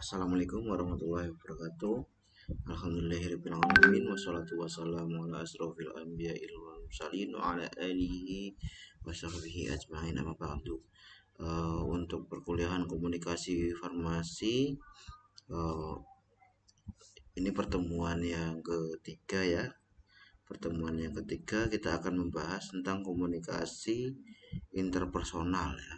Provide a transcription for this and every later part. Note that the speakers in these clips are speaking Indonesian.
Assalamualaikum warahmatullahi wabarakatuh. Alhamdulillahirabbil alamin wassalatu wassalamu ala asrofil anbiya'i wal mursalin wa ala alihi wa sahbihi ajmain amma ba'du. Untuk perkuliahan komunikasi farmasi, uh, ini pertemuan yang ketiga ya. Pertemuan yang ketiga kita akan membahas tentang komunikasi interpersonal ya.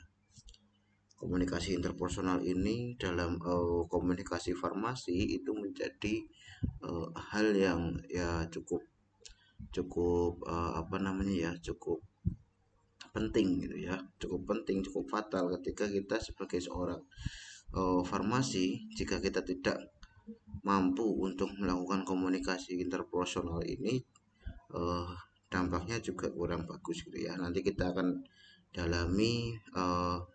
Komunikasi interpersonal ini dalam komunikasi farmasi itu menjadi hal yang ya cukup cukup apa namanya ya cukup penting gitu ya, cukup penting, cukup fatal ketika kita sebagai seorang farmasi, jika kita tidak mampu untuk melakukan komunikasi interpersonal ini, uh, dampaknya juga kurang bagus gitu ya. Nanti kita akan dalami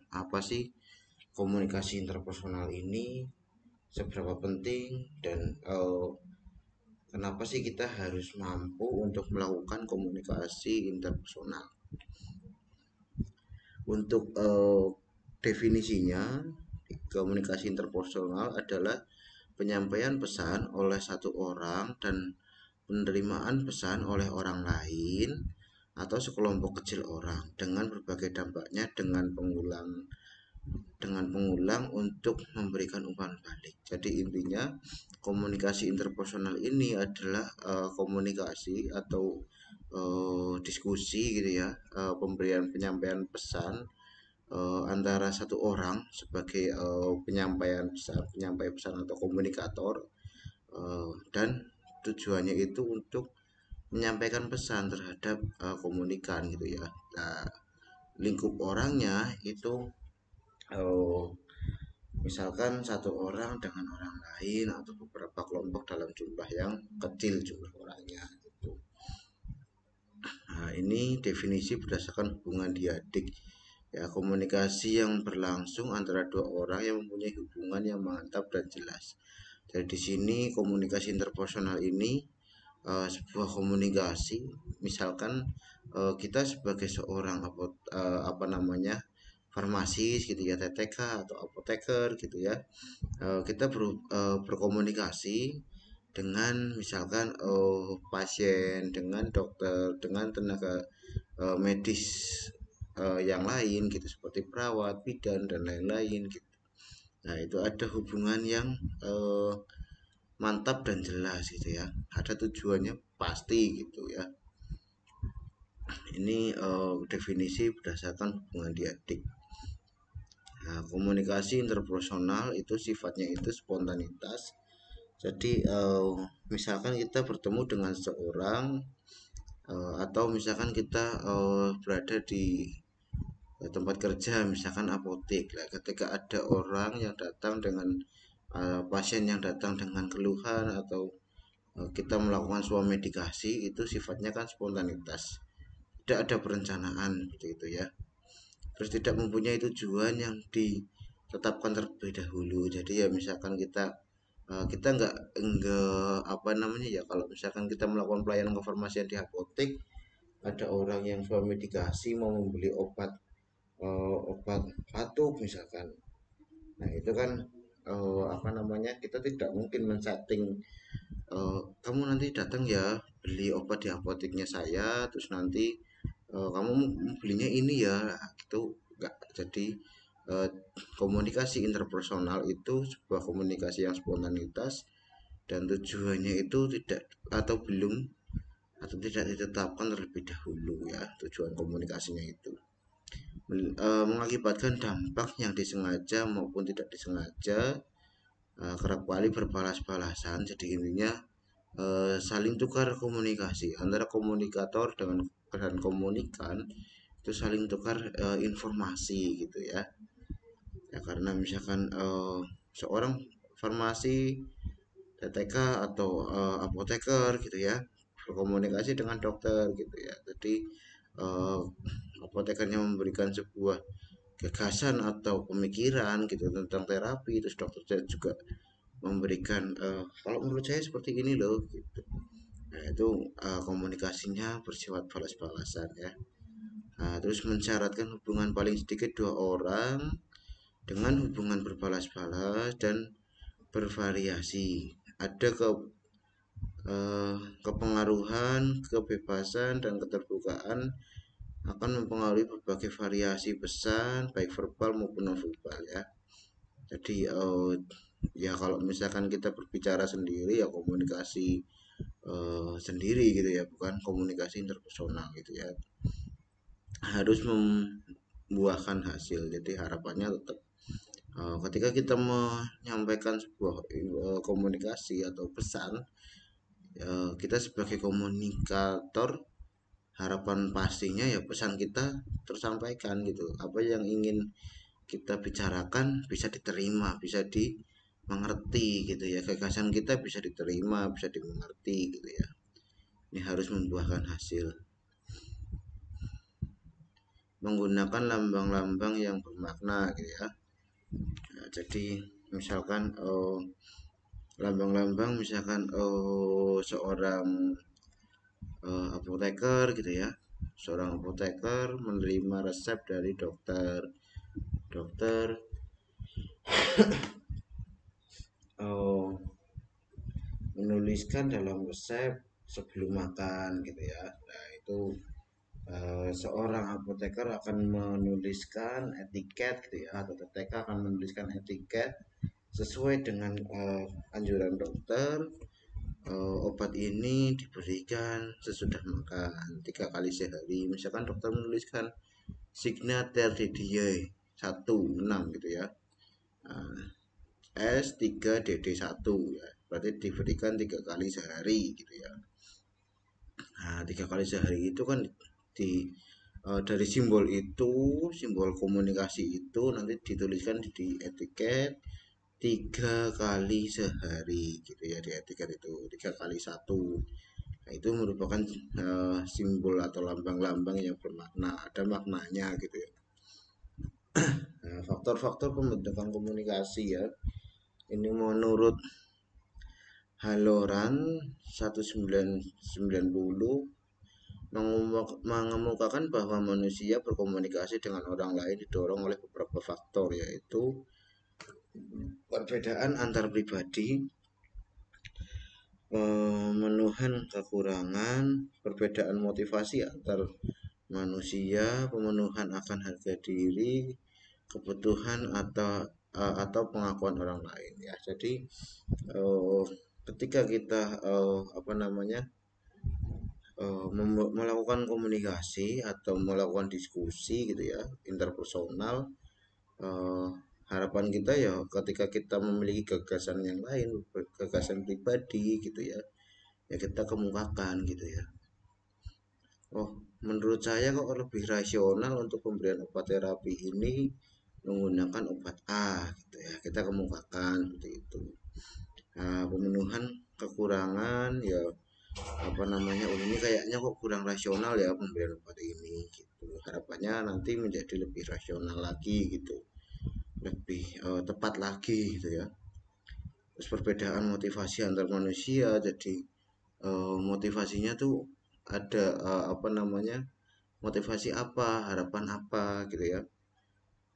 apa sih komunikasi interpersonal ini, seberapa penting, dan kenapa sih kita harus mampu untuk melakukan komunikasi interpersonal. Untuk definisinya, komunikasi interpersonal adalah penyampaian pesan oleh satu orang dan penerimaan pesan oleh orang lain atau sekelompok kecil orang dengan berbagai dampaknya dengan pengulang untuk memberikan umpan balik. Jadi intinya komunikasi interpersonal ini adalah komunikasi atau diskusi gitu ya, pemberian penyampaian pesan antara satu orang sebagai penyampai pesan atau komunikator, dan tujuannya itu untuk menyampaikan pesan terhadap komunikan gitu ya. Nah, lingkup orangnya itu misalkan satu orang dengan orang lain atau beberapa kelompok dalam jumlah yang kecil jumlah orangnya gitu. Nah, ini definisi berdasarkan hubungan diadik ya, komunikasi yang berlangsung antara dua orang yang mempunyai hubungan yang mantap dan jelas. Jadi di sini komunikasi interpersonal ini sebuah komunikasi, misalkan kita sebagai seorang apa namanya farmasis gitu ya, TTK atau apoteker gitu ya, kita berkomunikasi dengan misalkan pasien, dengan dokter, dengan tenaga medis yang lain gitu, seperti perawat, bidan dan lain-lain gitu. Nah, itu ada hubungan yang mantap dan jelas gitu ya. Ada tujuannya pasti gitu ya. Ini definisi berdasarkan hubungan diadik. Nah, komunikasi interpersonal itu sifatnya itu spontanitas. Jadi misalkan kita bertemu dengan seseorang, atau misalkan kita berada di tempat kerja, misalkan apotek. Nah, ketika ada orang yang datang dengan pasien yang datang dengan keluhan atau kita melakukan sebuah medikasi, itu sifatnya kan spontanitas, tidak ada perencanaan begitu ya. Terus tidak mempunyai tujuan yang ditetapkan terlebih dahulu. Jadi ya misalkan kita nggak apa namanya ya, kalau misalkan kita melakukan pelayanan kefarmasian di apotek, ada orang yang sebuah medikasi mau membeli obat batuk misalkan. Nah, itu kan apa namanya, kita tidak mungkin men-setting kamu nanti datang ya beli obat di apoteknya saya, terus nanti kamu belinya ini ya, itu enggak. Jadi eh, komunikasi interpersonal itu sebuah komunikasi yang spontanitas dan tujuannya itu tidak atau belum atau tidak ditetapkan terlebih dahulu ya, tujuan komunikasinya itu mengakibatkan dampak yang disengaja maupun tidak disengaja, kerap kali berbalas-balasan. Jadi intinya saling tukar komunikasi antara komunikator dan komunikan, itu saling tukar informasi gitu ya. Ya karena misalkan seorang farmasi, TTK atau apoteker gitu ya, berkomunikasi dengan dokter gitu ya. Jadi eh, apotekernya memberikan sebuah gagasan atau pemikiran gitu tentang terapi, terus dokter juga memberikan kalau menurut saya seperti ini loh gitu. Nah, itu komunikasinya bersifat balas-balasan ya. Nah, terus mensyaratkan hubungan paling sedikit dua orang dengan hubungan berbalas-balas dan bervariasi. Ada kepengaruhan, kebebasan, dan keterbukaan akan mempengaruhi berbagai variasi pesan, baik verbal maupun non verbal ya. Jadi ya kalau misalkan kita berbicara sendiri ya komunikasi sendiri gitu ya, bukan komunikasi interpersonal gitu ya. Harus membuahkan hasil. Jadi harapannya tetap ketika kita menyampaikan sebuah komunikasi atau pesan, kita sebagai komunikator harapan pastinya ya pesan kita tersampaikan gitu. Apa yang ingin kita bicarakan bisa diterima, bisa dimengerti gitu ya. Gagasan kita bisa diterima, bisa dimengerti gitu ya. Ini harus membuahkan hasil. Menggunakan lambang-lambang yang bermakna gitu ya. Nah, jadi misalkan lambang-lambang misalkan seorang apoteker gitu ya. Seorang apoteker menerima resep dari dokter. Dokter menuliskan dalam resep sebelum makan gitu ya. Nah, itu seorang apoteker akan menuliskan etiket gitu ya, atau TTK akan menuliskan etiket sesuai dengan anjuran dokter. Obat ini diberikan sesudah makan 3 kali sehari. Misalkan dokter menuliskan Signater DDY 16 gitu ya. Nah, S3DD1 ya. Berarti diberikan 3 kali sehari gitu ya. Nah, 3 kali sehari itu kan dari simbol itu, simbol komunikasi itu nanti dituliskan di etiket 3 kali sehari gitu ya, di etiket itu 3 kali 1. Nah, itu merupakan simbol atau lambang-lambang yang bermakna, ada maknanya gitu ya. Nah, faktor-faktor pembentukan komunikasi ya. Ini menurut Halloran 1990 mengemukakan bahwa manusia berkomunikasi dengan orang lain didorong oleh beberapa faktor, yaitu perbedaan antar pribadi, pemenuhan kekurangan, perbedaan motivasi antar manusia, pemenuhan akan harga diri, kebutuhan atau pengakuan orang lain ya. Jadi ketika kita melakukan komunikasi atau melakukan diskusi gitu ya, interpersonal, eh, harapan kita ya ketika kita memiliki gagasan yang lain, gagasan pribadi gitu ya, ya kita kemukakan gitu ya. Oh, menurut saya kok lebih rasional untuk pemberian obat terapi ini menggunakan obat A gitu ya, kita kemukakan seperti itu. Nah, pemenuhan kekurangan ya ini kayaknya kok kurang rasional ya pemberian obat ini gitu. Harapannya nanti menjadi lebih rasional lagi gitu, lebih tepat lagi gitu ya. Terus perbedaan motivasi antar manusia, jadi motivasinya tuh ada motivasi apa, harapan apa gitu ya.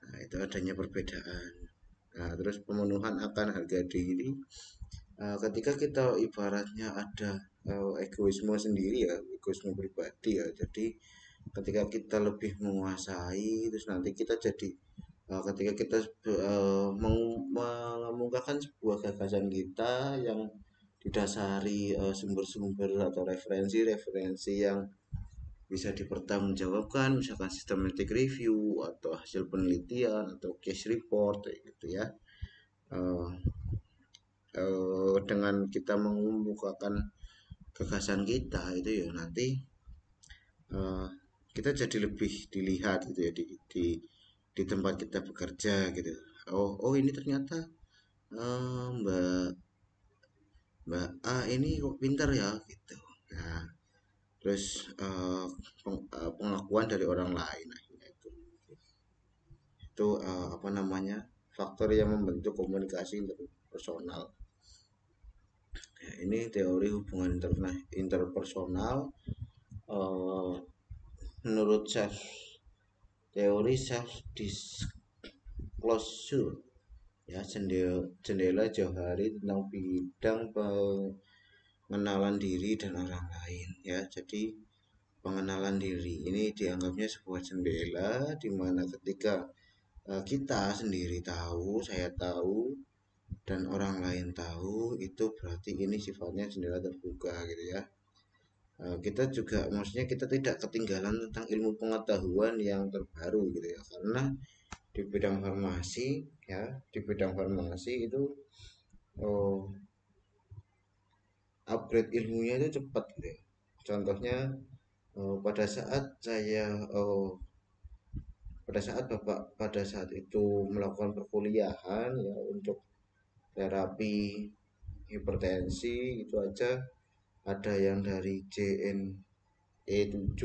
Nah, itu adanya perbedaan. Nah, terus pemenuhan akan harga diri. Ketika kita ibaratnya ada egoisme sendiri ya, egoisme pribadi ya. Jadi ketika kita lebih menguasai, terus nanti kita jadi ketika kita mengemukakan sebuah gagasan kita yang didasari sumber-sumber atau referensi-referensi yang bisa dipertanggungjawabkan, misalkan systematic review atau hasil penelitian atau case report gitu ya. Dengan kita mengemukakan gagasan kita itu ya nanti uh, kita jadi lebih dilihat gitu ya di tempat kita bekerja gitu. Oh ini ternyata Mbak Mbak A ini kok pintar ya gitu. Nah, terus pengakuan dari orang lain akhirnya itu faktor yang membentuk komunikasi interpersonal. Ya, ini teori hubungan interpersonal menurut teori self disclosure ya, jendela jauh hari tentang bidang pengenalan diri dan orang lain ya. Jadi pengenalan diri ini dianggapnya sebuah jendela di mana ketika kita sendiri tahu, saya tahu, dan orang lain tahu, itu berarti ini sifatnya jendela terbuka gitu ya. Kita juga maksudnya kita tidak ketinggalan tentang ilmu pengetahuan yang terbaru gitu ya, karena di bidang farmasi ya, di bidang farmasi itu oh, upgrade ilmunya itu cepat gitu ya. Contohnya pada saat saya pada saat Bapak pada saat itu melakukan perkuliahan ya untuk terapi hipertensi, itu aja ada yang dari JNE 7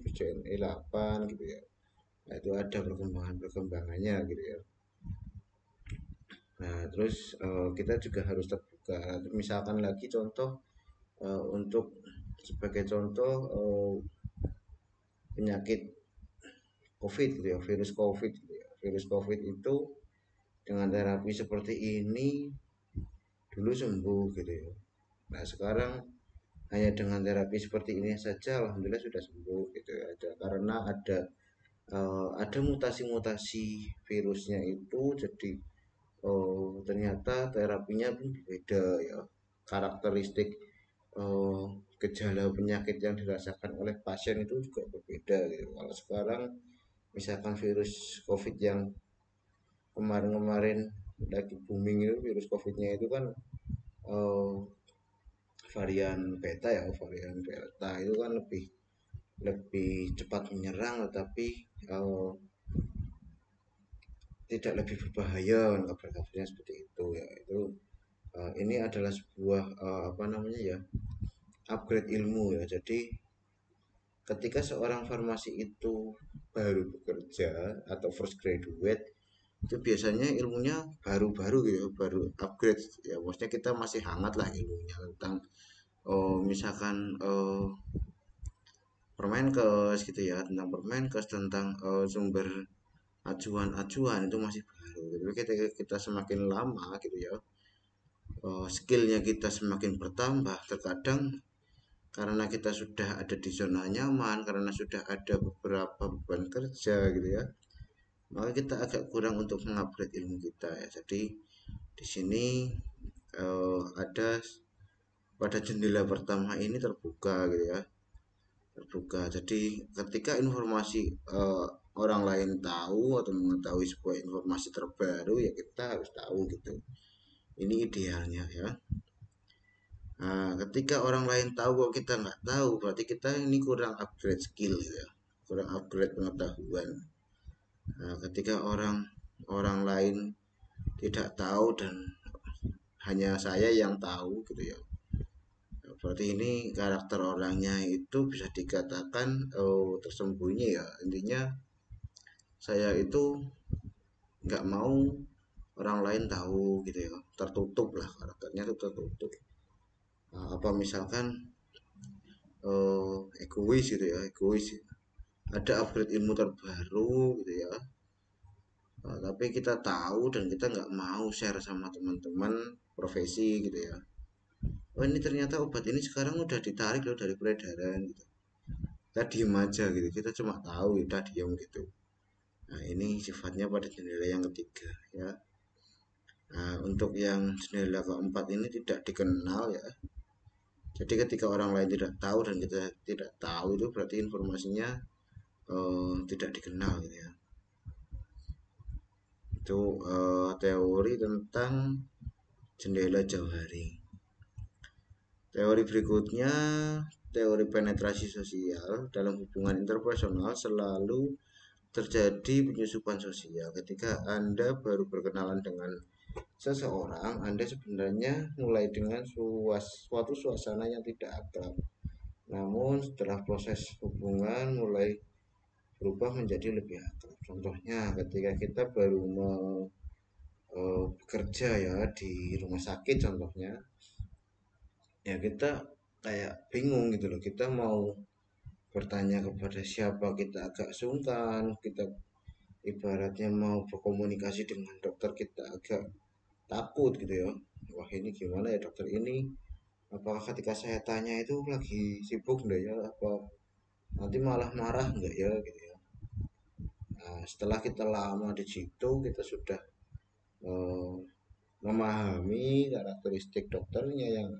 terus JNE 8 gitu ya. Nah, itu ada perkembangannya gitu ya. Nah, terus kita juga harus terbuka. Misalkan lagi contoh untuk sebagai contoh penyakit COVID gitu ya, virus COVID gitu ya. Virus COVID itu dengan terapi seperti ini dulu sembuh gitu ya. Nah, sekarang hanya dengan terapi seperti ini saja alhamdulillah sudah sembuh gitu ya. Karena ada mutasi-mutasi virusnya itu, jadi ternyata terapinya pun berbeda ya. Karakteristik eh, gejala penyakit yang dirasakan oleh pasien itu juga berbeda gitu. Kalau sekarang misalkan virus COVID yang kemarin-kemarin lagi booming itu, virus COVID-nya itu kan eh, varian beta ya, varian delta itu kan lebih lebih cepat menyerang, tetapi eh, tidak lebih berbahaya, kabar-kabarnya seperti itu ya. Itu ini adalah sebuah apa namanya ya, upgrade ilmu ya. Jadi ketika seorang farmasi itu baru bekerja atau fresh graduate, itu biasanya ilmunya baru-baru gitu ya, baru upgrade ya. Maksudnya kita masih hangat lah ilmunya tentang misalkan Permenkes gitu ya, tentang Permenkes, tentang sumber acuan-acuan itu masih baru. Tapi ketika kita semakin lama gitu ya, skillnya kita semakin bertambah. Terkadang karena kita sudah ada di zona nyaman, karena sudah ada beberapa beban kerja gitu ya, maka kita agak kurang untuk mengupgrade ilmu kita ya. Jadi di sini ada pada jendela pertama ini terbuka gitu ya, terbuka. Jadi ketika informasi orang lain tahu atau mengetahui sebuah informasi terbaru, ya kita harus tahu gitu. Ini idealnya ya. Nah, ketika orang lain tahu kok kita nggak tahu, berarti kita ini kurang upgrade skill gitu ya, kurang upgrade pengetahuan. Nah, ketika orang orang lain tidak tahu dan hanya saya yang tahu gitu ya, berarti ini karakter orangnya itu bisa dikatakan tersembunyi ya. Intinya saya itu nggak mau orang lain tahu gitu ya, tertutup lah, karakternya itu tertutup. Nah, apa misalkan egois gitu ya, egois, ada upgrade ilmu terbaru gitu ya. Tapi kita tahu dan kita nggak mau share sama teman-teman profesi gitu ya. Oh, ini ternyata obat ini sekarang udah ditarik loh dari peredaran gitu. Kita diem aja gitu, kita cuma tahu, udah diem gitu. Nah, ini sifatnya pada jendela yang ketiga ya. Nah, untuk yang jendela keempat ini tidak dikenal ya. Jadi ketika orang lain tidak tahu dan kita tidak tahu, itu berarti informasinya tidak dikenal gitu ya. Itu teori tentang jendela jauh hari. Teori berikutnya, teori penetrasi sosial. Dalam hubungan interpersonal selalu terjadi penyusupan sosial. Ketika Anda baru berkenalan dengan seseorang, Anda sebenarnya mulai dengan suatu suasana yang tidak akrab. Namun setelah proses hubungan mulai berubah menjadi lebih akrab. Contohnya ketika kita baru bekerja ya di rumah sakit contohnya, ya kita kayak bingung gitu loh, kita mau bertanya kepada siapa kita agak sungkan, kita ibaratnya mau berkomunikasi dengan dokter kita agak takut gitu ya, wah ini gimana ya dokter ini, apakah ketika saya tanya itu lagi sibuk enggak ya, apa nanti malah marah enggak ya gitu ya. Nah, setelah kita lama di situ kita sudah eh, memahami karakteristik dokternya yang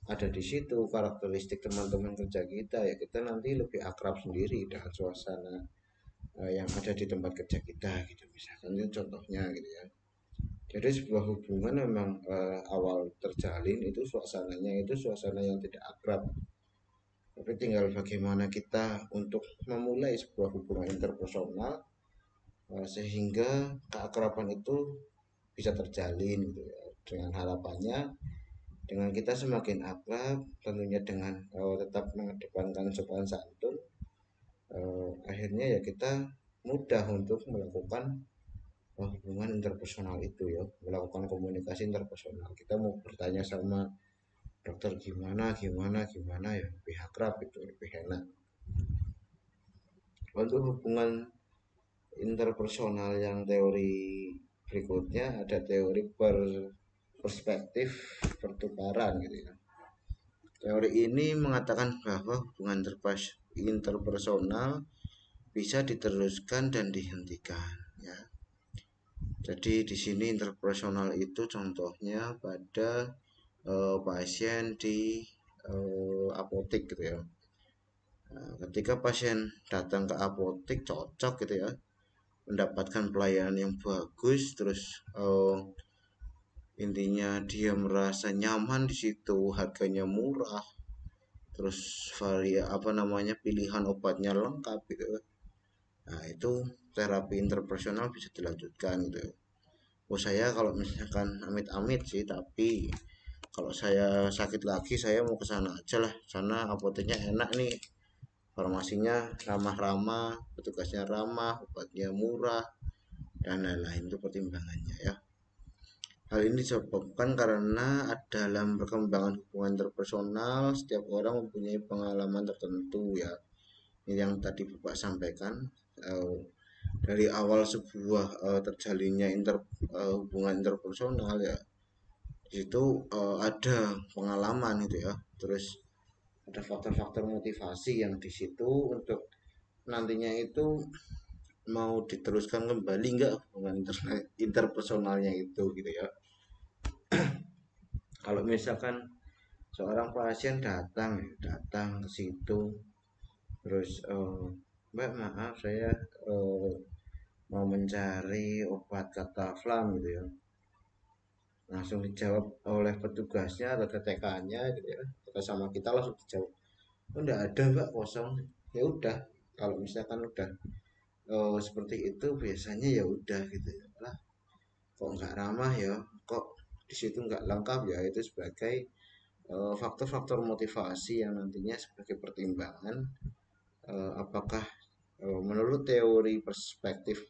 ada di situ, karakteristik teman-teman kerja kita, ya kita nanti lebih akrab sendiri dengan suasana yang ada di tempat kerja kita gitu, misalkan itu contohnya gitu ya. Jadi sebuah hubungan memang awal terjalin itu suasananya itu suasana yang tidak akrab, tapi tinggal bagaimana kita untuk memulai sebuah hubungan interpersonal sehingga keakraban itu bisa terjalin gitu ya. Dengan harapannya dengan kita semakin akrab, tentunya dengan tetap mengedepankan sopan santun, akhirnya ya kita mudah untuk melakukan hubungan interpersonal itu ya, melakukan komunikasi interpersonal. Kita mau bertanya sama dokter gimana gimana gimana ya, lebih akrab itu, lebih enak. Untuk hubungan interpersonal yang teori berikutnya ada teori perspektif pertukaran gitu ya. Teori ini mengatakan bahwa hubungan interpersonal bisa diteruskan dan dihentikan ya. Jadi di sini interpersonal itu contohnya pada pasien di apotek gitu ya. Nah, ketika pasien datang ke apotek cocok gitu ya, mendapatkan pelayanan yang bagus, terus intinya dia merasa nyaman di situ, harganya murah, terus pilihan obatnya lengkap gitu. Nah itu terapi interpersonal bisa dilanjutkan gitu. Oh saya kalau misalkan amit-amit sih, tapi kalau saya sakit lagi saya mau ke sana aja lah, sana apoteknya enak nih, farmasinya ramah-ramah, petugasnya ramah, obatnya murah, dan lain-lain. Itu pertimbangannya ya. Hal ini disebabkan karena dalam perkembangan hubungan interpersonal setiap orang mempunyai pengalaman tertentu ya. Ini yang tadi Bapak sampaikan, eh, dari awal sebuah terjalinnya hubungan interpersonal ya, di situ ada pengalaman gitu ya, terus ada faktor-faktor motivasi yang di situ untuk nantinya itu mau diteruskan kembali nggak hubungan interpersonalnya itu gitu ya. Kalau misalkan seorang pasien datang ke situ, terus Mbak maaf saya eh, mau mencari obat kataflam gitu ya, langsung dijawab oleh petugasnya atau TTK-nya gitu ya, atau sama kita langsung dijawab, oh enggak ada Mbak, kosong. Ya udah, kalau misalkan udah seperti itu biasanya ya udah gitu ya lah, kok nggak ramah ya, kok di situ nggak lengkap ya, itu sebagai faktor-faktor motivasi yang nantinya sebagai pertimbangan apakah menurut teori perspektif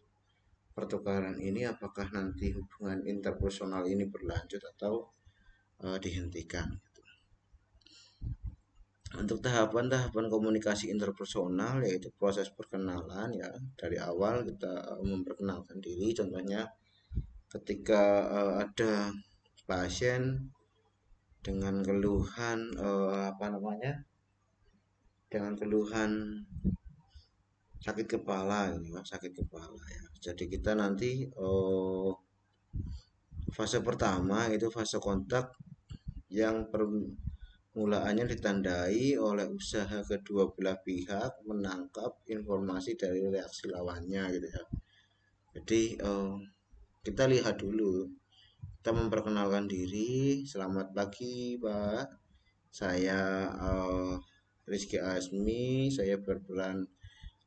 pertukaran ini, apakah nanti hubungan interpersonal ini berlanjut atau dihentikan. Untuk tahapan-tahapan komunikasi interpersonal yaitu proses perkenalan ya, dari awal kita memperkenalkan diri, contohnya ketika ada pasien dengan keluhan dengan keluhan sakit kepala ini ya, sakit kepala ya. Jadi kita nanti fase pertama itu fase kontak yang permulaannya ditandai oleh usaha kedua belah pihak menangkap informasi dari reaksi lawannya gitu ya. Jadi kita lihat dulu, kita memperkenalkan diri, selamat pagi Pak, saya Rizky Asmi, saya berperan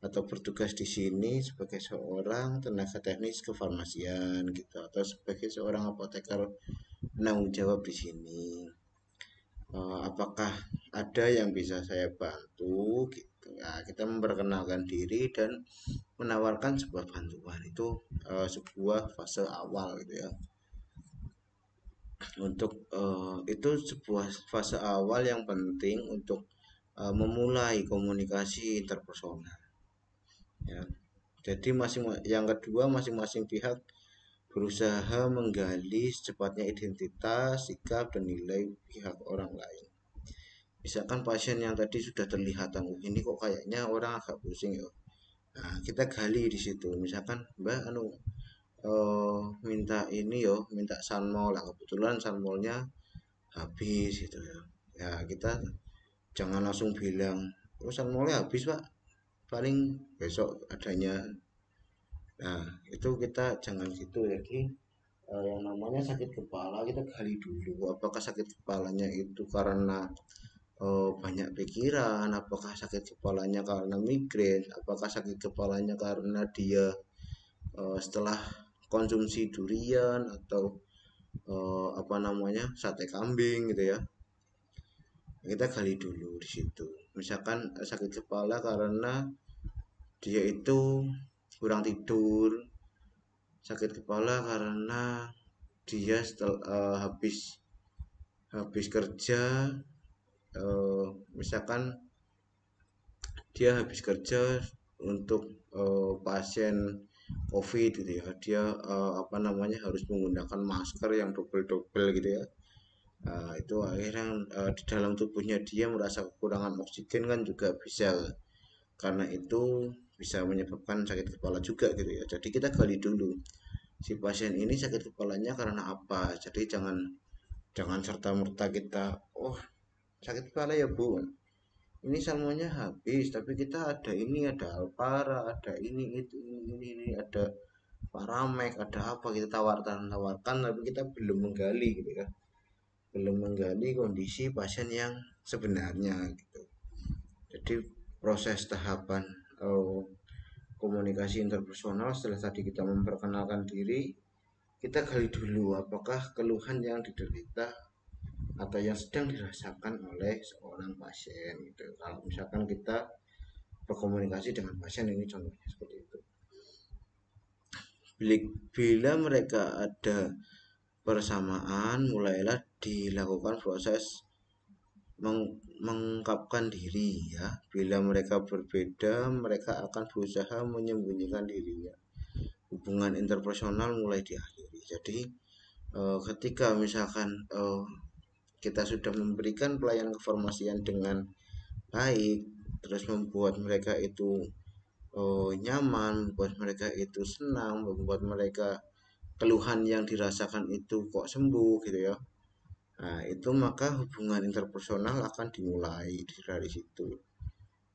atau bertugas di sini sebagai seorang tenaga teknis kefarmasian gitu, atau sebagai seorang apoteker penanggung jawab di sini. Apakah ada yang bisa saya bantu gitu ya, kita memperkenalkan diri dan menawarkan sebuah bantuan, itu sebuah fase awal gitu ya. Untuk itu sebuah fase awal yang penting untuk memulai komunikasi interpersonal ya. Jadi yang kedua, masing-masing pihak berusaha menggali secepatnya identitas, sikap, dan nilai pihak orang lain. Misalkan pasien yang tadi sudah terlihat tangguh, ini kok kayaknya orang agak pusing ya. Nah, kita gali di situ. Misalkan, Mbak, minta ini yo, minta sanmol lah. Kebetulan sanmolnya habis gitu ya. Ya kita jangan langsung bilang, oh sanmolnya habis Pak, paling besok adanya. Nah itu kita jangan gitu. Jadi yang namanya sakit kepala kita gali dulu. Apakah sakit kepalanya itu karena banyak pikiran, apakah sakit kepalanya karena migrain, apakah sakit kepalanya karena dia setelah konsumsi durian atau apa namanya sate kambing gitu ya. Kita gali dulu di situ. Misalkan sakit kepala karena dia itu kurang tidur, sakit kepala karena dia setelah habis habis kerja, misalkan dia habis kerja untuk pasien COVID gitu ya, dia apa namanya harus menggunakan masker yang double-double gitu ya. Itu akhirnya di dalam tubuhnya dia merasa kekurangan oksigen kan juga bisa, karena itu bisa menyebabkan sakit kepala juga gitu ya. Jadi kita gali dulu si pasien ini sakit kepalanya karena apa. Jadi jangan jangan serta merta kita, oh sakit kepala ya bu, ini salmonnya habis, tapi kita ada ini, ada Alpara, ada ini itu ini ada Paramek, ada apa, kita tawarkan, tapi kita belum menggali gitu ya, belum menggali kondisi pasien yang sebenarnya gitu. Jadi proses tahapan komunikasi interpersonal setelah tadi kita memperkenalkan diri, kita gali dulu apakah keluhan yang diderita atau yang sedang dirasakan oleh seorang pasien gitu. Kalau misalkan kita berkomunikasi dengan pasien, ini contohnya seperti itu. Bila mereka ada persamaan, mulailah dilakukan proses mengungkapkan diri ya. Bila mereka berbeda, mereka akan berusaha menyembunyikan dirinya. Hubungan interpersonal mulai diakhiri. Jadi ketika misalkan kita sudah memberikan pelayanan kefarmasian dengan baik, terus membuat mereka itu nyaman, membuat mereka itu senang, membuat mereka keluhan yang dirasakan itu kok sembuh gitu ya. Nah, itu maka hubungan interpersonal akan dimulai dari situ.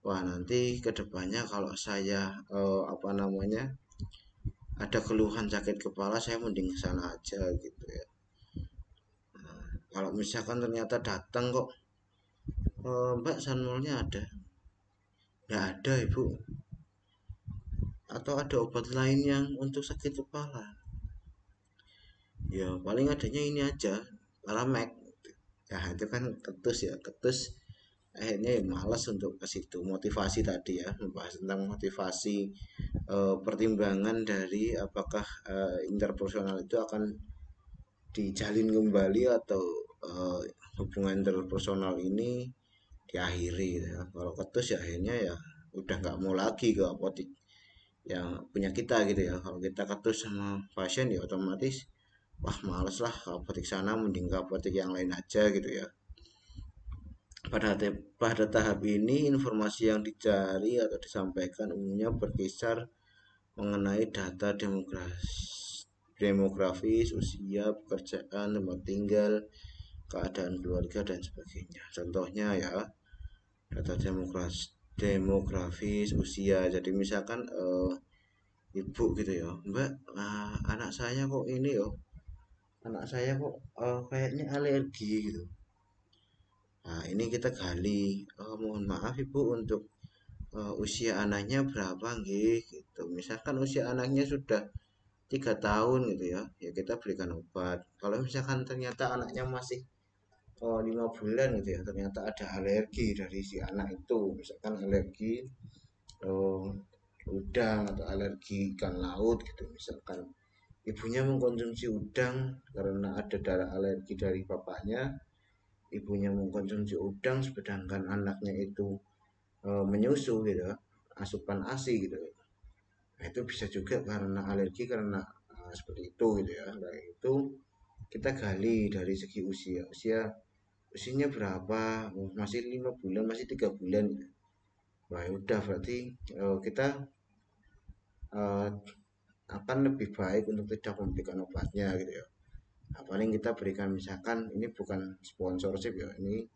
Wah, nanti kedepannya kalau saya apa namanya ada keluhan sakit kepala, saya mending ke sana aja gitu ya. Nah, kalau misalkan ternyata datang kok, Mbak sanmolnya ada, nggak ada ibu, atau ada obat lain yang untuk sakit kepala, ya paling adanya ini aja, Paramek. Ya itu kan ketus ya, ketus akhirnya ya malas untuk ke situ. Motivasi tadi ya, membahas tentang motivasi, pertimbangan dari apakah interpersonal itu akan dijalin kembali atau hubungan interpersonal ini diakhiri ya. Kalau ketus ya akhirnya ya udah nggak mau lagi ke apotik yang punya kita gitu ya. Kalau kita ketus sama pasien ya otomatis wah males lah ke apotik sana, mending ke apotik yang lain aja gitu ya. Pada tahap ini, informasi yang dicari atau disampaikan umumnya berkisar mengenai data demografis, usia, pekerjaan, tempat tinggal, keadaan keluarga, dan sebagainya. Contohnya ya, data demografis, usia. Jadi misalkan ibu gitu ya, Mbak, anak saya kok ini yo, anak saya kok kayaknya alergi gitu. Nah, ini kita gali. Mohon maaf Ibu untuk usia anaknya berapa nggih gitu. Misalkan usia anaknya sudah 3 tahun gitu ya, ya kita berikan obat. Kalau misalkan ternyata anaknya masih 5 bulan gitu ya, ternyata ada alergi dari si anak itu, misalkan alergi eh, udang atau alergi ikan laut gitu, misalkan ibunya mengkonsumsi udang karena ada darah alergi dari bapaknya, ibunya mengkonsumsi udang sedangkan anaknya itu menyusu gitu, asupan ASI gitu. Nah, itu bisa juga karena alergi karena Nah, seperti itu gitu ya. Nah, itu kita gali dari segi usianya berapa. Oh, masih 5 bulan, masih 3 bulan. Wah, ya udah berarti kita eh, akan lebih baik untuk tidak memberikan obatnya gitu ya. Nah, paling kita berikan, misalkan ini bukan sponsorship ya, ini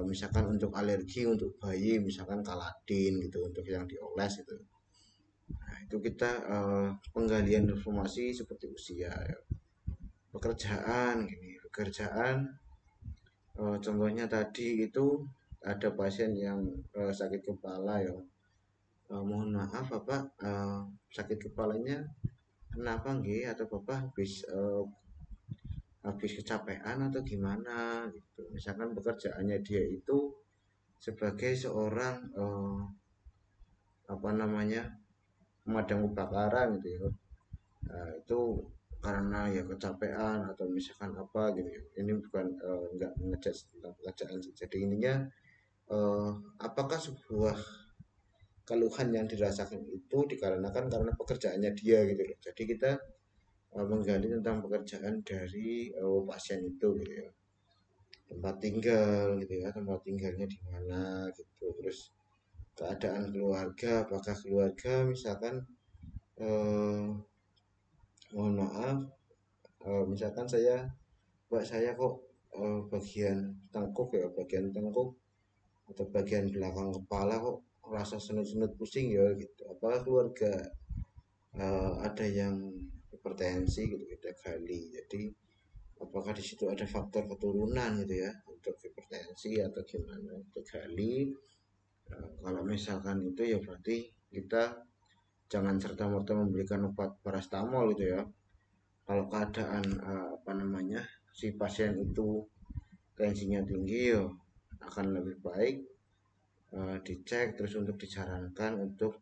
misalkan untuk alergi untuk bayi, misalkan Kaladin gitu untuk yang dioles itu. Nah, itu kita penggalian informasi seperti usia ya. Pekerjaan gini, pekerjaan contohnya tadi itu ada pasien yang sakit kepala ya. Mohon maaf Bapak, sakit kepalanya kenapa nggih, atau Bapak habis kecapean atau gimana gitu. Misalkan pekerjaannya dia itu sebagai seorang apa namanya, pemadam kebakaran gitu ya. Nah, itu karena ya kecapean atau misalkan apa gitu ya. Ini bukan nggak ngejudge tentang pekerjaan sih. Jadi intinya eh, apakah sebuah keluhan yang dirasakan itu dikarenakan karena pekerjaannya dia gitu loh. Jadi kita menggali tentang pekerjaan dari pasien itu gitu ya. Tempat tinggal gitu ya, tempat tinggalnya di mana gitu. Terus keadaan keluarga, apakah keluarga misalkan eh, mohon maaf, misalkan buat saya kok bagian tengkuk ya, bagian tengkuk atau bagian belakang kepala kok rasa senut-senut pusing ya gitu. Apakah keluarga ada yang hipertensi gitu, kita gali. Jadi apakah di situ ada faktor keturunan gitu ya untuk hipertensi atau gimana, kita gali. Kalau misalkan itu ya berarti kita jangan serta-merta memberikan obat parastamol gitu ya. Kalau keadaan apa namanya, si pasien itu tensinya tinggi ya akan lebih baik dicek, terus untuk disarankan untuk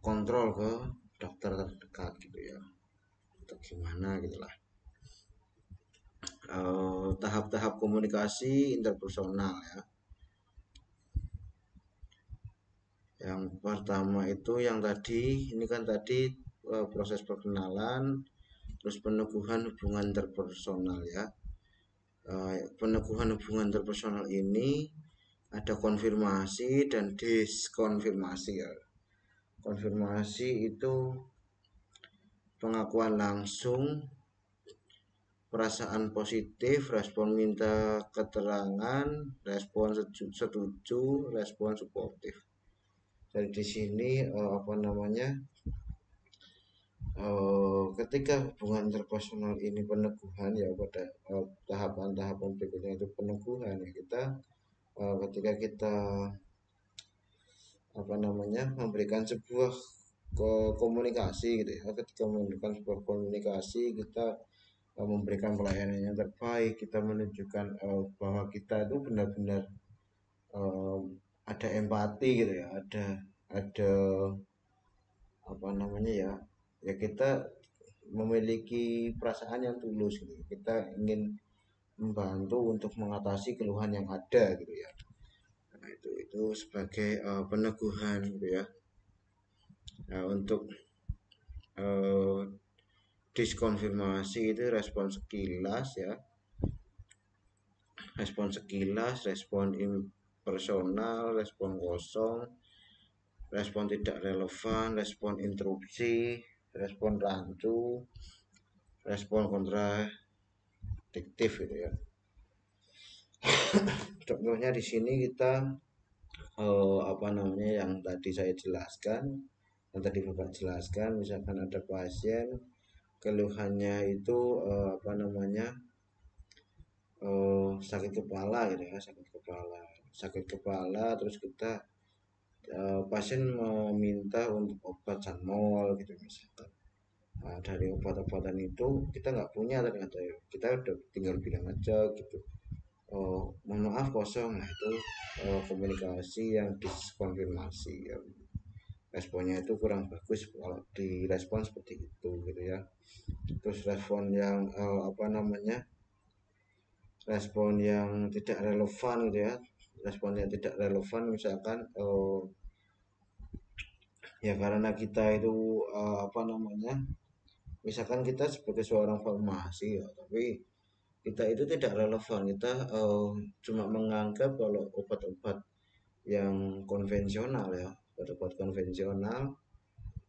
kontrol ke dokter terdekat gitu ya, atau gimana gitulah. Tahap-tahap komunikasi interpersonal ya. Yang pertama itu yang tadi, ini kan tadi proses perkenalan, terus peneguhan hubungan interpersonal ya. Peneguhan hubungan interpersonal ini ada konfirmasi dan diskonfirmasi ya. Konfirmasi itu pengakuan langsung, perasaan positif, respon minta keterangan, respon setuju, respon suportif. Jadi di sini apa namanya, ketika hubungan interpersonal ini peneguhan ya, pada tahapan-tahapan berikutnya itu peneguhan ya, kita ketika kita apa namanya, memberikan sebuah komunikasi gitu ya, ketika memberikan sebuah komunikasi kita memberikan pelayanan yang terbaik, kita menunjukkan bahwa kita itu benar-benar uh, ada empati gitu ya, ada apa namanya ya, ya kita memiliki perasaan yang tulus gitu. Kita ingin membantu untuk mengatasi keluhan yang ada gitu ya. Nah, itu sebagai peneguhan gitu ya. Nah, untuk uh, diskonfirmasi itu respon sekilas ya, respon sekilas, respon impersonal, respon kosong, respon tidak relevan, respon interupsi, respon rancu, respon kontradiktif gitu ya. Contohnya di sini kita apa namanya, yang tadi saya jelaskan, yang tadi Bapak jelaskan, misalkan ada pasien keluhannya itu apa namanya, sakit kepala gitu ya, sakit kepala, terus kita pasien meminta untuk obat Sanmol gitu misalkan. Nah, dari obat-obatan itu kita nggak punya ternyata ya, kita udah tinggal bilang aja gitu, oh mohon maaf kosong. Nah itu komunikasi yang diskonfirmasi ya. Responnya itu kurang bagus kalau direspon seperti itu gitu ya. Terus respon yang apa namanya, respon yang tidak relevan gitu ya. Respon yang tidak relevan misalkan Ya karena kita itu apa namanya, misalkan kita sebagai seorang farmasi ya, tapi kita itu tidak relevan. Kita cuma menganggap kalau obat-obat yang konvensional ya, obat-obat konvensional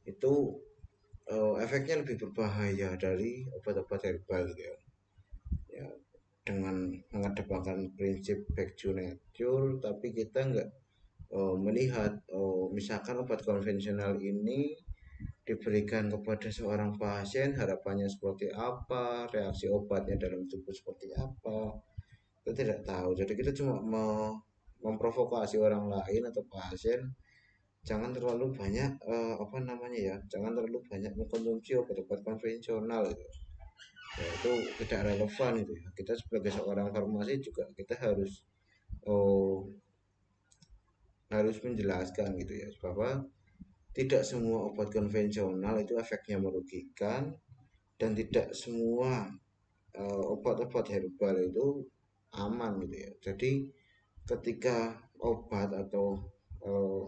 itu efeknya lebih berbahaya dari obat-obat herbal gitu ya. Ya, dengan mengedepankan prinsip back to nature, tapi kita nggak melihat misalkan obat konvensional ini diberikan kepada seorang pasien, harapannya seperti apa, reaksi obatnya dalam tubuh seperti apa, kita tidak tahu. Jadi kita cuma memprovokasi orang lain atau pasien, jangan terlalu banyak apa namanya ya, jangan terlalu banyak mengkonsumsi obat-obat konvensional gitu. Ya, itu tidak relevan itu ya. Kita sebagai seorang farmasi juga kita oh, harus menjelaskan gitu ya, bahwa tidak semua obat konvensional itu efeknya merugikan, dan tidak semua obat-obat herbal itu aman gitu ya. Jadi ketika obat atau uh,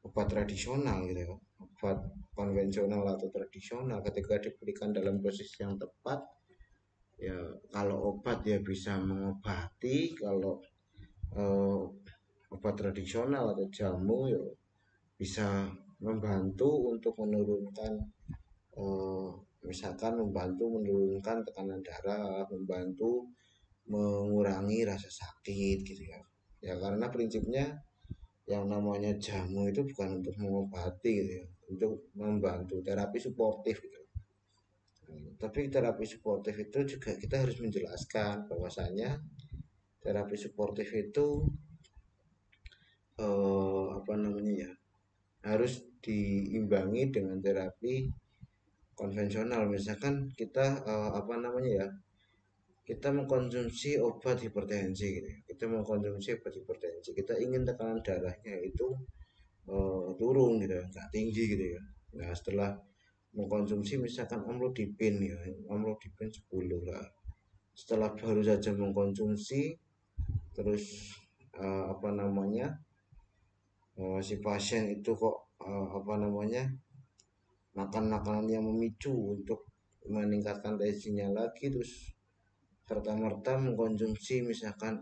obat tradisional gitu ya, obat konvensional atau tradisional ketika diberikan dalam dosis yang tepat, ya kalau obat ya bisa mengobati, kalau uh, obat tradisional atau jamu ya bisa membantu untuk menurunkan eh, misalkan membantu menurunkan tekanan darah, membantu mengurangi rasa sakit gitu ya. Ya karena prinsipnya yang namanya jamu itu bukan untuk mengobati gitu ya, untuk membantu terapi suportif gitu. Tapi terapi suportif itu juga kita harus menjelaskan bahwasanya terapi suportif itu apa namanya ya, harus diimbangi dengan terapi konvensional. Misalkan kita apa namanya ya, kita mengkonsumsi obat hipertensi gitu ya. Kita mengkonsumsi obat hipertensi, kita ingin tekanan darahnya itu turun gitu ya, nggak tinggi gitu ya. Nah setelah mengkonsumsi misalkan amlodipin ya, amlodipin 10 lah, setelah baru saja mengkonsumsi terus apa namanya, si pasien itu kok apa namanya, makan makanan yang memicu untuk meningkatkan tensinya lagi, terus serta-merta mengkonsumsi misalkan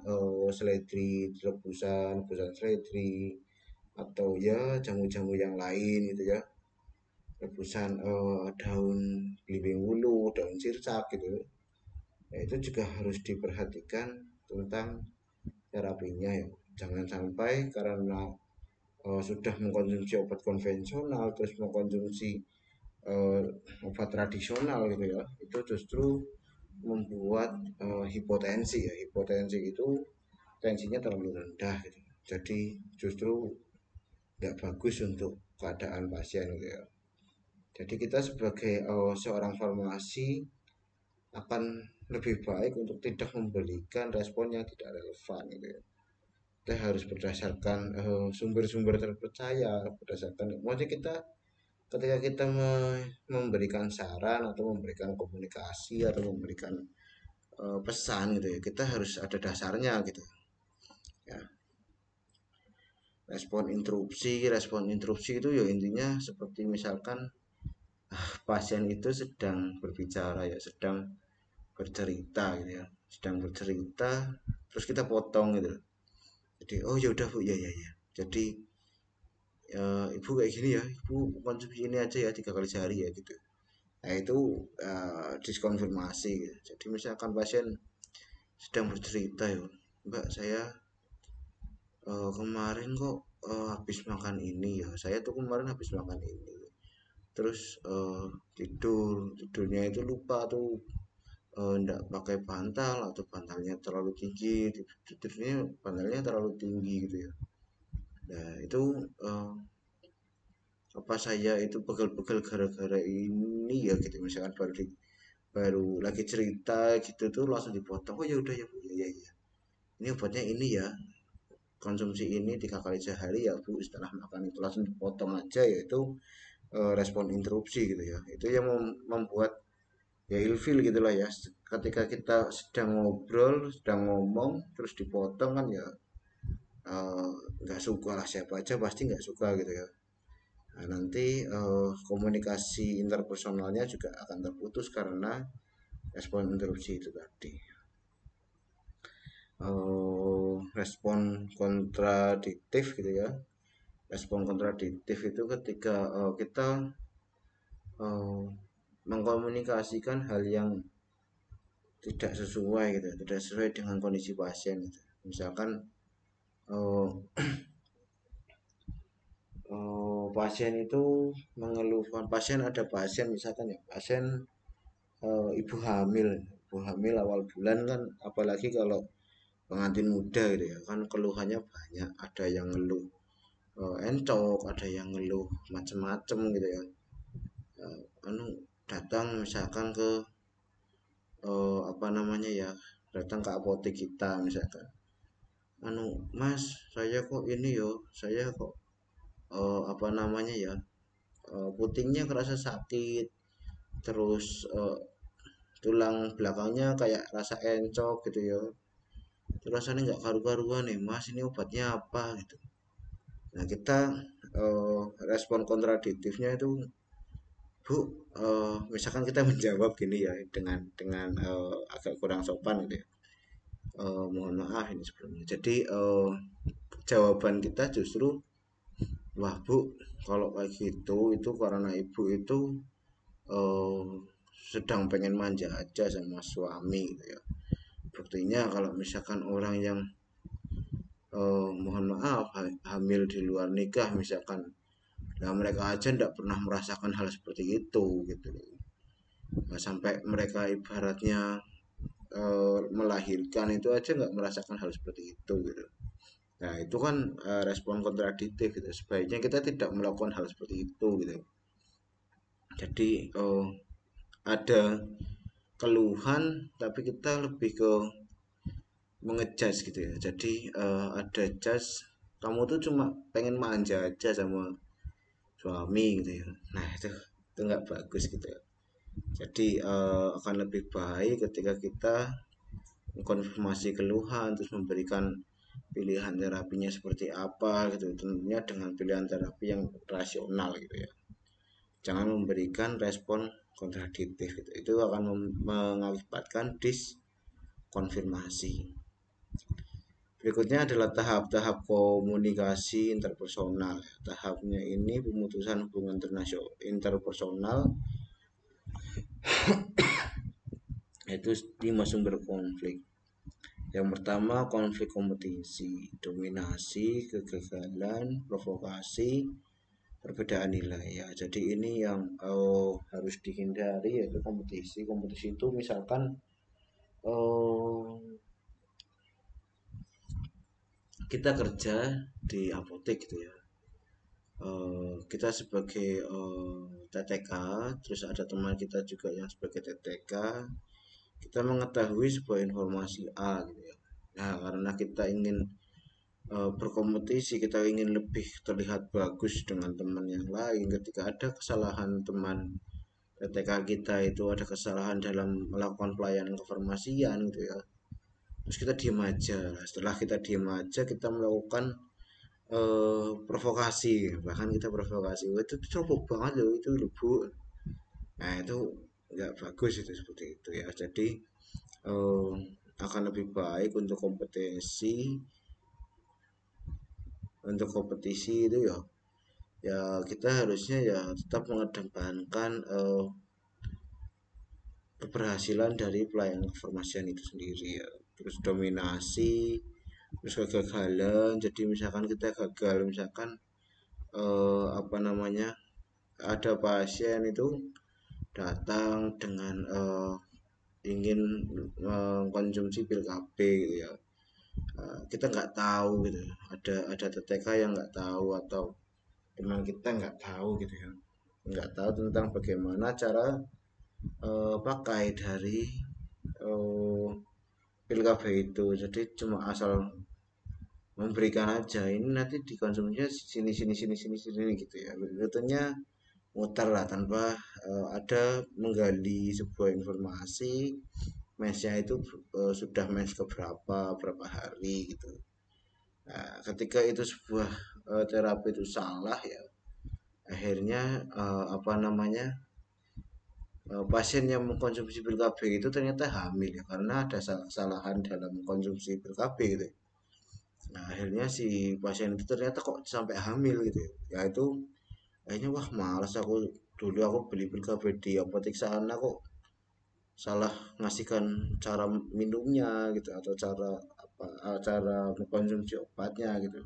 seledri rebusan, rebusan seledri, atau ya jamu-jamu yang lain gitu ya, rebusan daun belimbing wulu, daun sirsak gitu ya, itu juga harus diperhatikan tentang terapinya ya. Jangan sampai karena sudah mengkonsumsi obat konvensional terus mengkonsumsi uh, obat tradisional gitu ya, itu justru membuat hipotensi ya. Hipotensi itu tensinya terlalu rendah gitu, jadi justru nggak bagus untuk keadaan pasien gitu ya. Jadi kita sebagai seorang farmasi akan lebih baik untuk tidak memberikan respon yang tidak relevan gitu ya. Kita harus berdasarkan sumber-sumber terpercaya, berdasarkan maksudnya kita ketika kita memberikan saran atau memberikan komunikasi atau memberikan pesan gitu ya, kita harus ada dasarnya gitu ya. Respon interupsi itu ya intinya seperti misalkan pasien itu sedang berbicara ya, sedang bercerita gitu ya, sedang bercerita terus kita potong gitu. Jadi oh ya udah bu, ya ya ya, jadi ibu kayak gini ya, ibu konsumsi ini aja ya 3 kali sehari ya gitu. Nah itu diskonfirmasi gitu. Jadi misalkan pasien sedang bercerita ya, mbak saya kemarin kok habis makan ini ya, saya tuh kemarin habis makan ini, terus tidurnya itu lupa tuh ndak pakai bantal atau bantalnya terlalu tinggi, tidurnya bantalnya terlalu tinggi gitu ya. Nah itu eh, apa saya itu pegel-pegel gara-gara ini ya gitu, misalkan baru lagi cerita gitu tuh langsung dipotong, oh ya udah ya bu, ya ya ya, ini obatnya ini ya, konsumsi ini 3 kali sehari ya bu, setelah makan itu langsung dipotong aja, yaitu respon interupsi gitu ya. Itu yang membuat ya ilfil gitulah ya, ketika kita sedang ngobrol sedang ngomong terus dipotong kan ya nggak suka lah, siapa aja pasti nggak suka gitu ya. Nah, nanti komunikasi interpersonalnya juga akan terputus karena respon interupsi itu tadi. Respon kontradiktif gitu ya. Respon kontradiktif itu ketika kita uh, mengkomunikasikan hal yang tidak sesuai gitu, tidak sesuai dengan kondisi pasien gitu. Misalkan uh, pasien itu mengeluhkan, pasien ada pasien misalkan ya, pasien ibu hamil awal bulan kan, apalagi kalau pengantin muda gitu ya kan, keluhannya banyak, ada yang ngeluh encok, ada yang ngeluh macem-macem gitu ya. Anu datang misalkan ke apa namanya ya, datang ke apotek kita misalkan, anu mas saya kok ini yo, saya kok apa namanya ya, putingnya kerasa sakit, terus tulang belakangnya kayak rasa encok gitu ya, terus rasanya nggak karu-karuan nih mas, ini obatnya apa gitu. Nah kita respon kontradiktifnya itu, bu, misalkan kita menjawab gini ya, dengan agak kurang sopan gitu ya. Mohon maaf ini sebelumnya. Jadi jawaban kita justru, wah bu, kalau kayak gitu itu karena ibu itu eh, sedang pengen manja aja sama suami gitu ya. Buktinya kalau misalkan orang yang mohon maaf hamil di luar nikah misalkan, nah mereka aja tidak pernah merasakan hal seperti itu gitu loh. Nah, sampai mereka ibaratnya melahirkan itu aja nggak merasakan hal seperti itu gitu. Nah itu kan respon kontradiktif gitu. Sebaiknya kita tidak melakukan hal seperti itu gitu. Jadi ada keluhan tapi kita lebih ke mengejudge gitu ya. Jadi ada judge, kamu tuh cuma pengen manja aja sama suami gitu ya. Nah itu nggak bagus gitu ya. Jadi akan lebih baik ketika kita mengkonfirmasi keluhan terus memberikan pilihan terapinya seperti apa gitu, tentunya dengan pilihan terapi yang rasional gitu ya, jangan memberikan respon kontradiktif gitu. Itu akan mengakibatkan diskonfirmasi. Berikutnya adalah tahap-tahap komunikasi interpersonal. Tahapnya ini pemutusan hubungan interpersonal, yaitu 5 sumber konflik. Yang pertama konflik kompetisi, dominasi, kegagalan, provokasi, perbedaan nilai ya. Jadi ini yang harus dihindari, yaitu kompetisi. Kompetisi itu misalkan kita kerja di apotek gitu ya. Kita sebagai TTK, terus ada teman kita juga yang sebagai TTK, kita mengetahui sebuah informasi A gitu ya. Nah, karena kita ingin berkompetisi, kita ingin lebih terlihat bagus dengan teman yang lain. Ketika ada kesalahan teman PTK kita itu, ada kesalahan dalam melakukan pelayanan kefarmasian gitu ya, terus kita diem aja. Setelah kita diem aja, kita melakukan provokasi, bahkan kita provokasi, wah itu ceroboh banget loh itu loh bu. Nah itu nggak bagus itu seperti itu ya. Jadi eh, akan lebih baik untuk kompetisi itu ya, ya kita harusnya ya tetap mengedepankan keberhasilan dari pelayanan kefarmasian itu sendiri ya. Terus dominasi, terus kegagalan. Jadi misalkan kita gagal, misalkan apa namanya, ada pasien itu datang dengan ingin mengkonsumsi pil KB gitu ya. Kita nggak tahu gitu, ada TTK yang nggak tahu, atau teman kita nggak tahu gitu ya, nggak tahu tentang bagaimana cara pakai dari eh, pil KB itu. Jadi cuma asal memberikan aja, ini nanti dikonsumsinya sini sini sini sini sini gitu ya, betulnya muter lah tanpa ada menggali sebuah informasi mensnya itu sudah mens keberapa, berapa hari gitu. Nah, ketika itu sebuah terapi itu salah ya, Akhirnya apa namanya, pasien yang mengkonsumsi pil KB itu ternyata hamil ya, karena ada kesalahan dalam mengkonsumsi pil KB gitu. Nah akhirnya si pasien itu ternyata kok sampai hamil gitu ya. Ya itu akhirnya wah malas aku, dulu aku beli pil KB di apotek sana kok salah ngasihkan cara minumnya gitu, atau cara apa, cara mengkonsumsi obatnya gitu.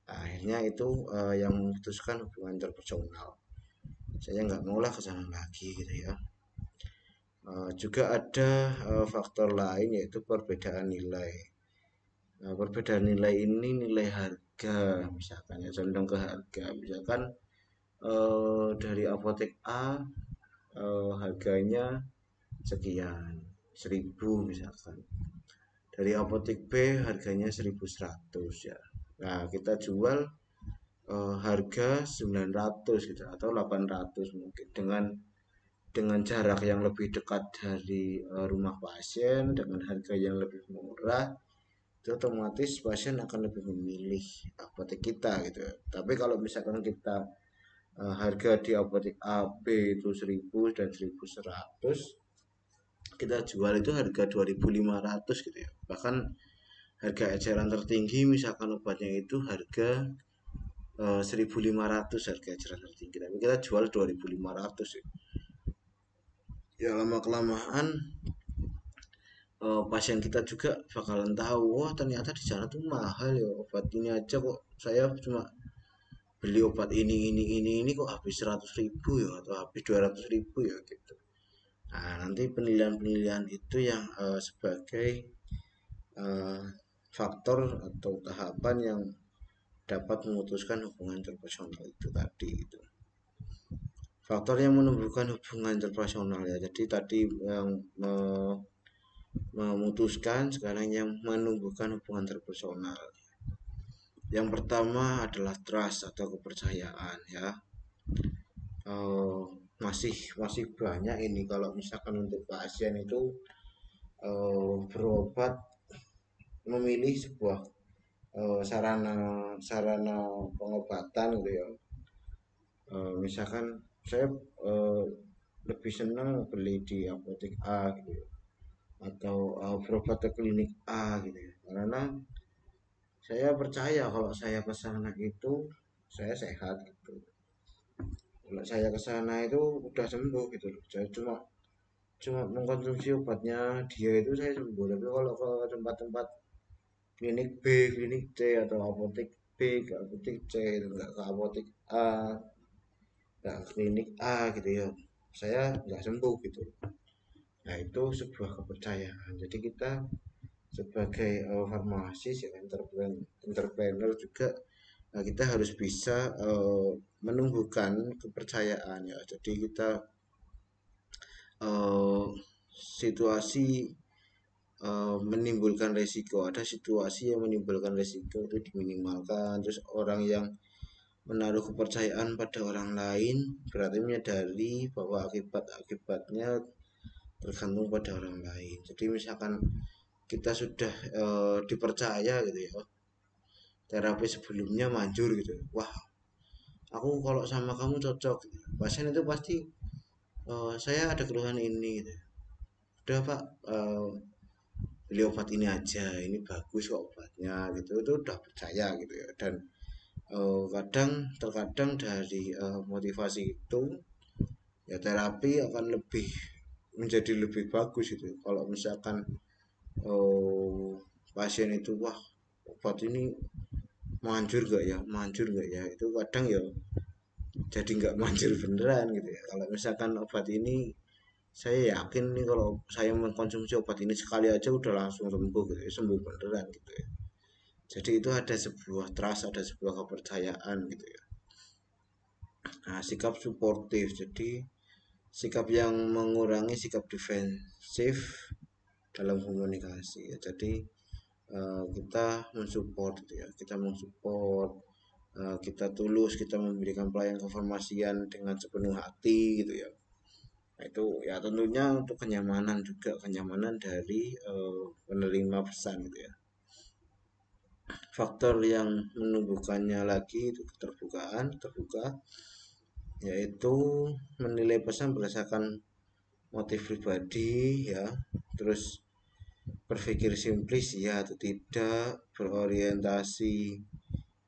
Nah, akhirnya itu yang memutuskan hubungan interpersonal. Saya nggak maulah ke sana lagi gitu ya. Juga ada faktor lain yaitu perbedaan nilai. Nah, perbedaan nilai ini nilai harga, misalkan ya, condong ke harga. Misalkan dari apotek A harganya sekian, 1.000 misalkan. Dari apotek B harganya 1.100 ya. Nah, kita jual harga 900 gitu, atau 800 mungkin, dengan jarak yang lebih dekat dari rumah pasien, dengan harga yang lebih murah, itu otomatis pasien akan lebih memilih apotek kita gitu. Tapi kalau misalkan kita harga di apotek A, B itu 1.000 dan 1.100, kita jual itu harga 2.500 gitu ya. Bahkan harga eceran tertinggi misalkan obatnya itu harga 1.500 harga eceran tertinggi, tapi kita jual 2.500 ya. Ya lama kelamaan pasien kita juga bakalan tahu, wah ternyata di sana tuh mahal ya, obat ini aja kok saya cuma beli obat ini kok habis 100.000 ya, atau habis 200.000 ya gitu. Nah nanti penilaian-penilaian itu yang sebagai uh, faktor atau tahapan yang dapat memutuskan hubungan interpersonal itu tadi itu. Faktor yang menumbuhkan hubungan interpersonal ya. Jadi tadi yang memutuskan, sekarang yang menumbuhkan hubungan interpersonal. Yang pertama adalah trust atau kepercayaan ya. Uh, masih masih banyak ini kalau misalkan untuk pasien itu berobat, memilih sebuah sarana sarana pengobatan gitu ya. Misalkan saya uh, lebih senang beli di apotek A gitu ya, atau berobat ke klinik A gitu ya, karena saya percaya kalau saya ke sana itu saya sehat gitu. Kalau saya ke sana itu udah sembuh gitu loh. Saya cuma cuma mengkonsumsi obatnya dia itu saya sembuh. Tapi kalau ke tempat-tempat klinik B, klinik C, atau apotek B ke apotek C, enggak ke apotek A, enggak ke klinik A gitu ya, saya nggak sembuh gitu. Nah itu sebuah kepercayaan. Jadi kita sebagai farmasis ya, entrepreneur juga, kita harus bisa menumbuhkan kepercayaan ya. Jadi kita uh, situasi menimbulkan resiko, ada situasi yang menimbulkan resiko itu diminimalkan. Terus orang yang menaruh kepercayaan pada orang lain berarti menyadari bahwa akibat-akibatnya tergantung pada orang lain. Jadi misalkan kita sudah dipercaya gitu ya, terapi sebelumnya manjur gitu, wah aku kalau sama kamu cocok, pasien itu pasti saya ada keluhan ini gitu. Udah pak, beli obat ini aja, ini bagus kok obatnya gitu, itu udah percaya gitu ya. Dan terkadang dari motivasi itu ya terapi akan menjadi lebih bagus gitu. Kalau misalkan pasien itu wah obat ini manjur gak ya, itu kadang ya jadi nggak manjur beneran gitu ya. Kalau misalkan obat ini saya yakin nih kalau saya mengkonsumsi obat ini sekali aja udah langsung sembuh gitu ya, sembuh beneran gitu ya. Jadi itu ada sebuah trust, ada sebuah kepercayaan gitu ya. Nah sikap suportif, jadi sikap yang mengurangi sikap defensif dalam komunikasi ya. Jadi kita mensupport gitu ya, kita mensupport, kita tulus, kita memberikan pelayanan kefarmasian dengan sepenuh hati gitu ya. Nah, itu ya tentunya untuk kenyamanan juga, kenyamanan dari penerima pesan gitu ya. Faktor yang menumbuhkannya lagi itu keterbukaan, terbuka. yaitu menilai pesan berdasarkan motif pribadi ya, terus berpikir simplis ya atau tidak, berorientasi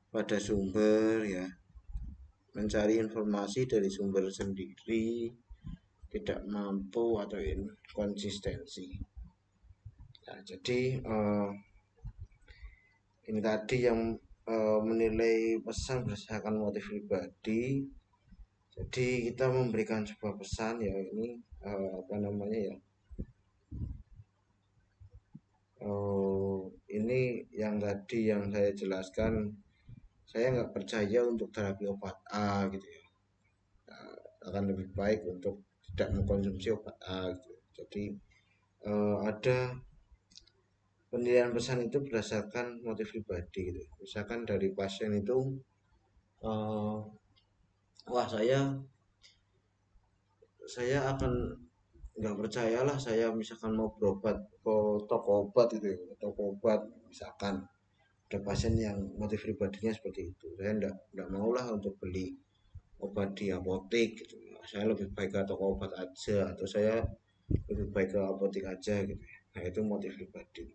pada sumber ya, mencari informasi dari sumber sendiri, tidak mampu atau inkonsistensi. Nah, jadi ini tadi yang menilai pesan berdasarkan motif pribadi. Jadi kita memberikan sebuah pesan ya, ini apa namanya ya, ini yang tadi yang saya jelaskan, saya nggak percaya untuk terapi obat A gitu ya. Nah, akan lebih baik untuk tidak mengkonsumsi obat A gitu. Jadi ada penilaian pesan itu berdasarkan motif pribadi gitu. Misalkan dari pasien itu uh, wah saya akan nggak percayalah, saya misalkan mau berobat ke toko obat gitu ya, toko obat misalkan ada pasien yang motif pribadinya seperti itu, saya enggak maulah untuk beli obat di apotek gitu. Saya lebih baik ke toko obat aja, atau saya lebih baik ke apotek aja gitu ya. Nah itu motif pribadi.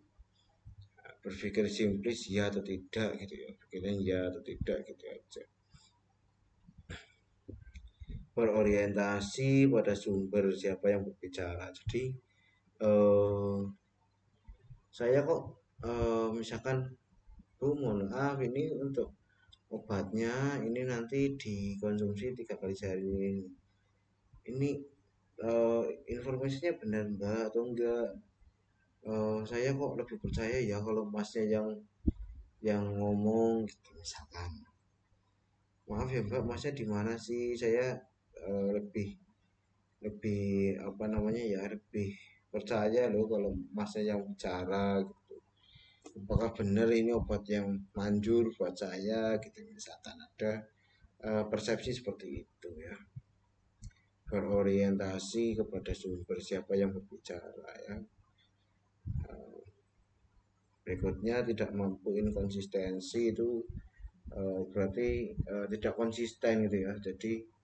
Nah, berpikir simplis ya atau tidak gitu ya, pikirnya ya atau tidak gitu aja. Berorientasi pada sumber siapa yang berbicara. Jadi eh, saya kok misalkan Bu mohon maaf ini untuk obatnya ini nanti dikonsumsi 3 kali sehari, ini informasinya benar mbak atau enggak. Saya kok lebih percaya ya kalau masnya yang ngomong gitu misalkan, maaf ya mbak masnya di mana sih, saya lebih lebih apa namanya ya, lebih percaya loh kalau masnya yang bicara gitu, apakah benar ini obat yang manjur buat saya gitu misalkan, ada persepsi seperti itu ya. Berorientasi kepada sumber siapa yang berbicara ya. Berikutnya tidak mampu inkonsistensi itu berarti tidak konsisten gitu ya. Jadi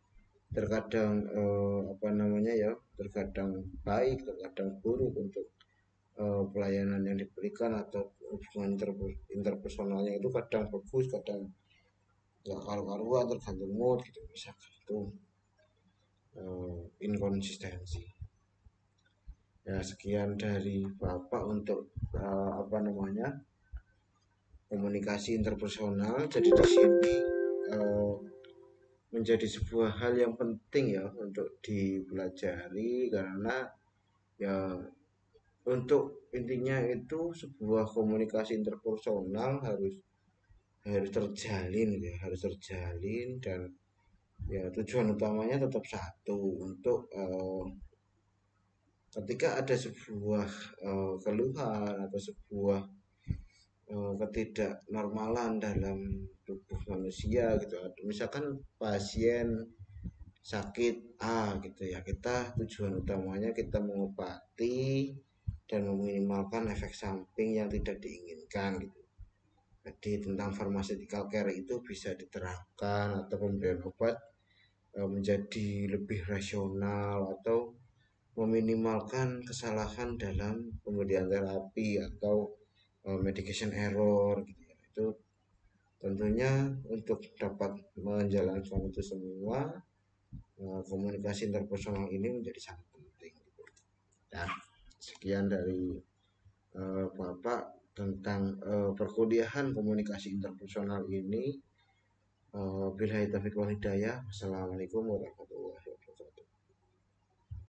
terkadang apa namanya ya, terkadang baik terkadang buruk untuk pelayanan yang diberikan atau hubungan interpersonalnya itu kadang bagus kadang nggak karu-karuan, tergantung mood gitu misalkan itu inkonsistensi. Ya sekian dari Bapak untuk apa namanya, komunikasi interpersonal. Jadi di sini uh, menjadi sebuah hal yang penting ya untuk dipelajari, karena ya untuk intinya itu sebuah komunikasi interpersonal harus harus terjalin ya, harus terjalin, dan ya tujuan utamanya tetap satu, untuk ketika ada sebuah keluhan atau sebuah ketidaknormalan dalam tubuh manusia gitu, misalkan pasien sakit A gitu ya, kita tujuan utamanya kita mengobati dan meminimalkan efek samping yang tidak diinginkan gitu. Jadi tentang pharmaceutical care itu bisa diterapkan atau pemberian obat menjadi lebih rasional atau meminimalkan kesalahan dalam pemberian terapi atau medication error gitu ya. Itu tentunya untuk dapat menjalankan itu semua, komunikasi interpersonal ini menjadi sangat penting gitu. Dan sekian dari Bapak tentang perkuliahan komunikasi interpersonal ini. Billahi taufiq wal hidayah. Wassalamualaikum warahmatullahi wabarakatuh.